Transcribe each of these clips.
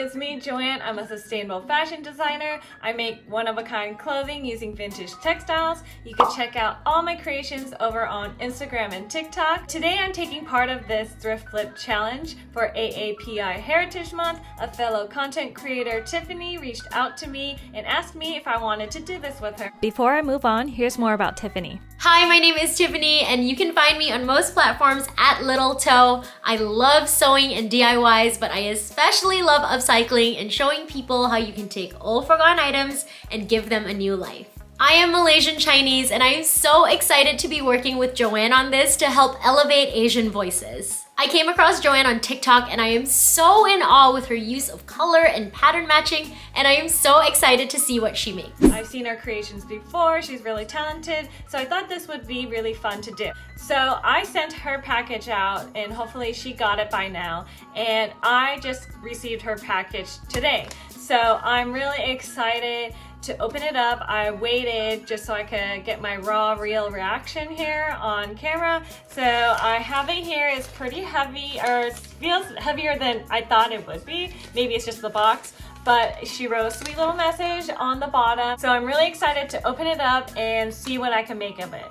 it's me, Joanne. I'm a sustainable fashion designer. I make one-of-a-kind clothing using vintage textiles. You can check out all my creations over on Instagram and TikTok. Today I'm taking part of this thrift flip challenge for AAPI Heritage Month. A fellow content creator, Tiffany, reached out to me and asked me if I wanted to do this with her. Before I move on, here's more about Tiffany. Hi, my name is Tiffany, and you can find me on most platforms at Littletoh. I love sewing and DIYs, but I especially love upcycling and showing people how you can take old forgotten items and give them a new life. I am Malaysian Chinese, and I am so excited to be working with Joanne on this to help elevate Asian voices. I came across Joanne on TikTok, and I am so in awe with her use of color and pattern matching, and I am so excited to see what she makes. I've seen her creations before. She's really talented, so I thought this would be really fun to do. So I sent her package out, and hopefully she got it by now, and I just received her package today. So I'm really excited to open it up. I waited just so I could get my raw, real reaction here on camera. So I have it here. It's pretty heavy, or it feels heavier than I thought it would be. Maybe it's just the box, but she wrote a sweet little message on the bottom. So I'm really excited to open it up and see what I can make of it.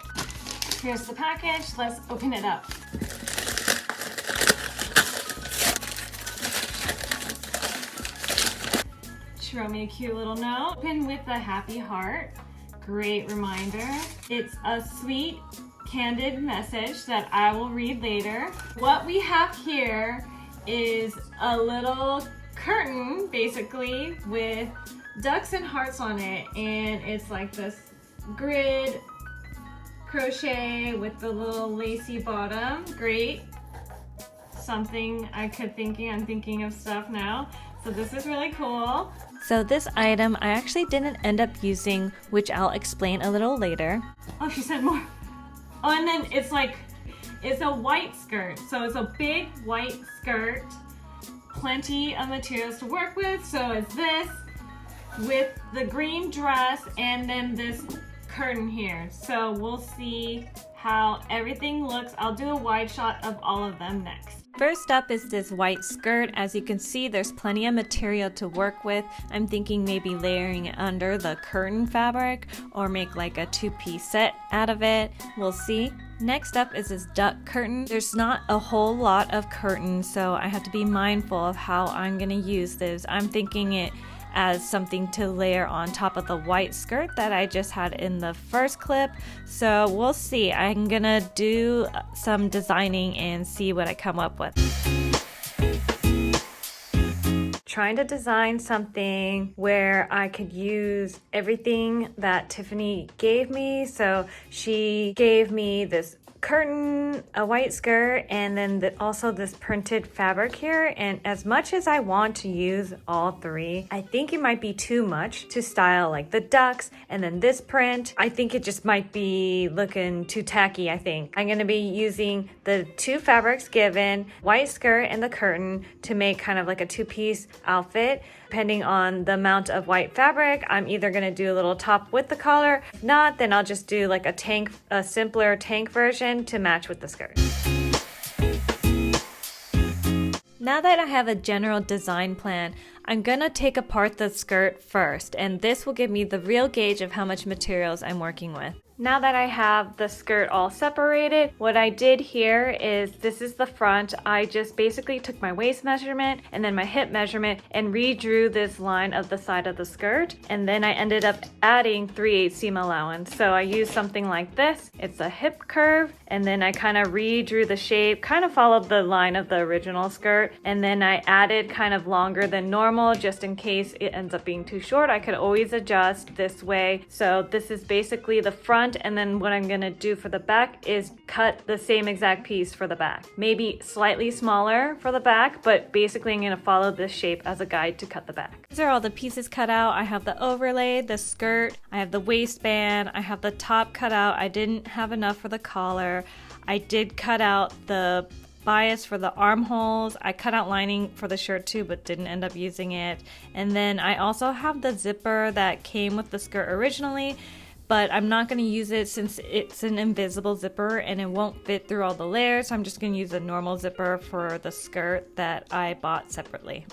Here's the package. Let's open it up. She wrote me a cute little note. Open with a happy heart. Great reminder. It's a sweet, candid message that I will read later. What we have here is a little curtain, basically, with ducks and hearts on it. And it's like this grid crochet with the little lacy bottom. Great. Something I'm thinking of stuff now. So this is really cool. So this item I actually didn't end up using, which I'll explain a little later. Oh, she sent more. Oh, and then it's a white skirt. So it's a big white skirt, plenty of materials to work with. So it's this with the green dress and then this curtain here. So we'll see how everything looks. I'll do a wide shot of all of them next. First up is this white skirt. As you can see, there's plenty of material to work with. I'm thinking maybe layering it under the curtain fabric or make like a two-piece set out of it. We'll see. Next up is this duck curtain. There's not a whole lot of curtain, so I have to be mindful of how I'm gonna use this. I'm thinking it as something to layer on top of the white skirt that I just had in the first clip. So we'll see. I'm gonna do some designing and see what I come up with. Trying to design something where I could use everything that Tiffany gave me. So she gave me this curtain, a white skirt, and then also this printed fabric here. And as much as I want to use all three, I think it might be too much to style like the ducks and then this print. I think it just might be looking too tacky. I think I'm going to be using the two fabrics given, white skirt and the curtain, to make kind of like a two-piece outfit. Depending on the amount of white fabric, I'm either going to do a little top with the collar. If not, then I'll just do like a simpler tank version to match with the skirt. Now that I have a general design plan, I'm gonna take apart the skirt first, and this will give me the real gauge of how much materials I'm working with. Now that I have the skirt all separated, what I did here is, this is the front. I just basically took my waist measurement and then my hip measurement and redrew this line of the side of the skirt. And then I ended up adding 3/8 seam allowance. So I used something like this. It's a hip curve, and then I kind of redrew the shape, kind of followed the line of the original skirt. And then I added kind of longer than normal, just in case it ends up being too short. I could always adjust this way. So this is basically the front. And then what I'm gonna do for the back is cut the same exact piece for the back. Maybe slightly smaller for the back, but basically I'm gonna follow this shape as a guide to cut the back. These are all the pieces cut out. I have the overlay, the skirt, I have the waistband, I have the top cut out. I didn't have enough for the collar. I did cut out the bias for the armholes. I cut out lining for the shirt too, but didn't end up using it. And then I also have the zipper that came with the skirt originally, but I'm not going to use it since it's an invisible zipper and it won't fit through all the layers. So I'm just going to use a normal zipper for the skirt that I bought separately.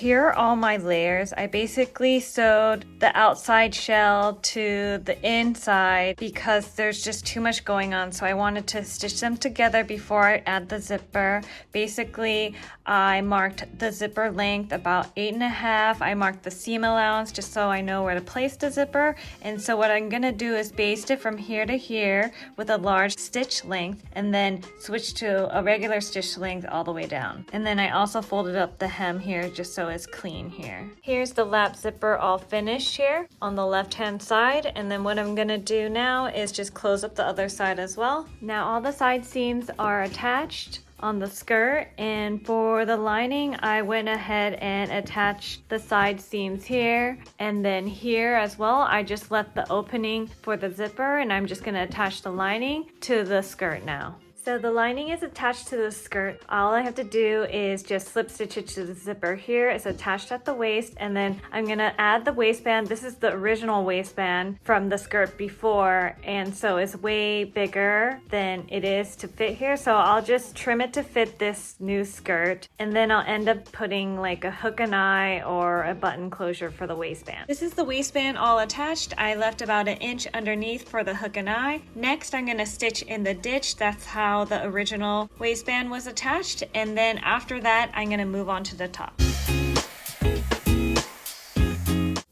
here are all my layers. I basically sewed the outside shell to the inside because there's just too much going on. So I wanted to stitch them together before I add the zipper. Basically, I marked the zipper length about 8.5. I marked the seam allowance just so I know where to place the zipper. And so what I'm gonna do is baste it from here to here with a large stitch length and then switch to a regular stitch length all the way down. And then I also folded up the hem here just so it's clean here. Here's the lap zipper all finished here on the left hand side. And then what I'm gonna do now is just close up the other side as well. Now all the side seams are attached on the skirt, and for the lining I went ahead and attached the side seams here and then here as well. I just left the opening for the zipper and I'm just going to attach the lining to the skirt now. So the lining is attached to the skirt. All I have to do is just slip stitch it to the zipper here. It's attached at the waist, and then I'm gonna add the waistband. This is the original waistband from the skirt before, and so it's way bigger than it is to fit here. So I'll just trim it to fit this new skirt, and then I'll end up putting like a hook and eye or a button closure for the waistband. This is the waistband all attached. I left about 1 inch underneath for the hook and eye. Next, I'm gonna stitch in the ditch. That's how the original waistband was attached, and then after that I'm going to move on to the top.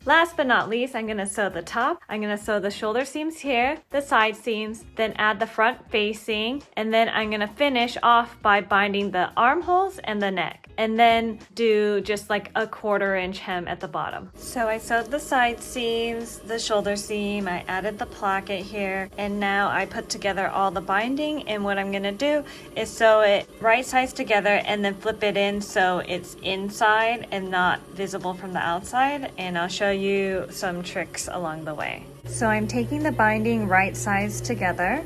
Last but not least, I'm going to sew the top. I'm going to sew the shoulder seams here, the side seams, then add the front facing, and then I'm going to finish off by binding the armholes and the neck, and then do just like a 1/4 inch hem at the bottom. So I sewed the side seams, the shoulder seam, I added the placket here, and now I put together all the binding, and what I'm going to do is sew it right sides together and then flip it in so it's inside and not visible from the outside, and I'll show you some tricks along the way. So I'm taking the binding right sides together.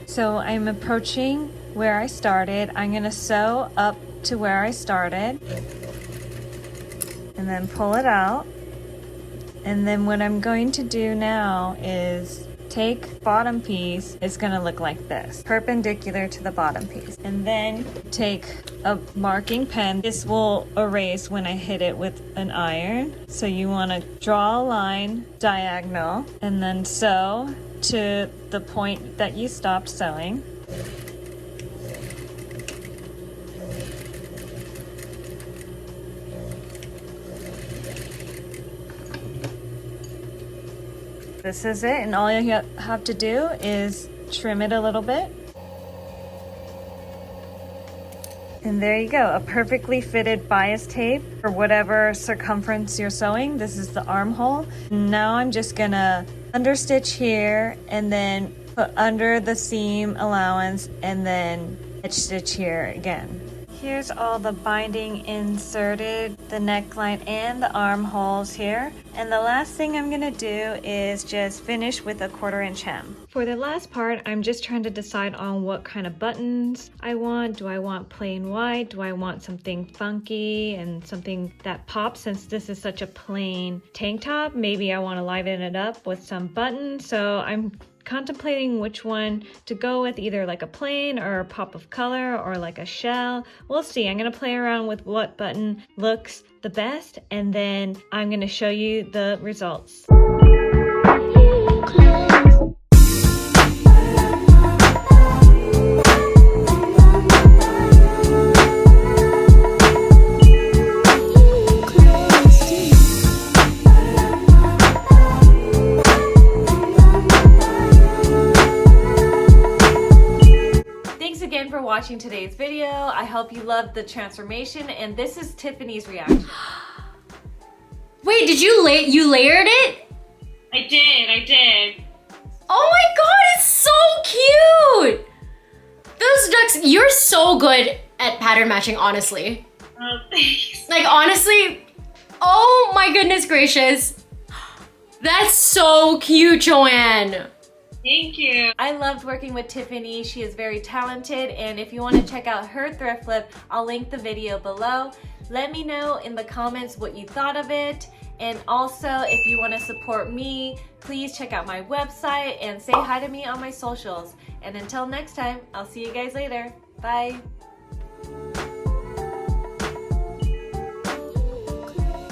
So I'm approaching where I started. I'm going to sew up to where I started and then pull it out. And then what I'm going to do now is take bottom piece. It's going to look like this, perpendicular to the bottom piece, and then take a marking pen. This will erase when I hit it with an iron. So you want to draw a line diagonal and then sew to the point that you stopped sewing. This is it, and all you have to do is trim it a little bit. And there you go, a perfectly fitted bias tape for whatever circumference you're sewing. This is the armhole. Now I'm just gonna understitch here and then put under the seam allowance and then edge stitch here again. Here's all the binding inserted, the neckline and the armholes here. And the last thing I'm gonna do is just finish with a 1/4 inch hem. For the last part, I'm just trying to decide on what kind of buttons I want. Do I want plain white? Do I want something funky and something that pops? Since this is such a plain tank top, maybe I want to liven it up with some buttons. So I'm contemplating which one to go with, either like a plain or a pop of color or like a shell. We'll see. I'm going to play around with what button looks the best, and then I'm going to show you the results. For watching today's video. I hope you loved the transformation, and this is Tiffany's reaction. Wait, did you layered it? I did. Oh my god, it's so cute! Those ducks, you're so good at pattern matching, honestly. Oh, thanks. Like, honestly, oh my goodness gracious. That's so cute, Joanne. Thank you. I loved working with Tiffany. She is very talented, and if you want to check out her thrift flip, I'll link the video below. Let me know in the comments what you thought of it, and also if you want to support me, please check out my website and say hi to me on my socials. And until next time, I'll see you guys later. Bye.